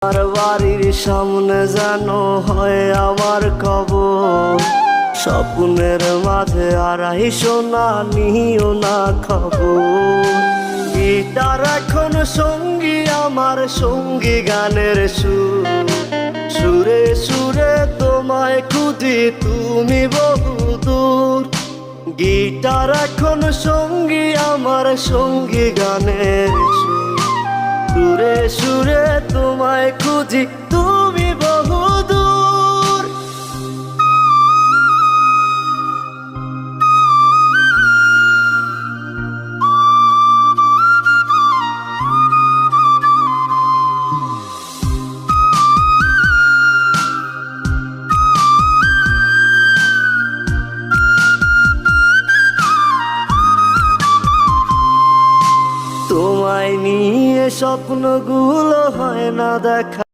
আমার বাড়ির সামনে যেন হয় আমার কবর, স্বপ্নের মাঝে আড়াইশো না নিও না খবর। গিটার এখন সঙ্গী আমার, সঙ্গী গানের সুর, সুরে সুরে তোমায় খুঁজি তুমি বহুদূর। গিটার এখন সঙ্গী আমার, সঙ্গী গানের সুর, সুরে সুরে তোমায় খুঁজি তুমি বহুদূর। তোমায় নিয়ে স্বপ্নগুলো হয় না দেখা।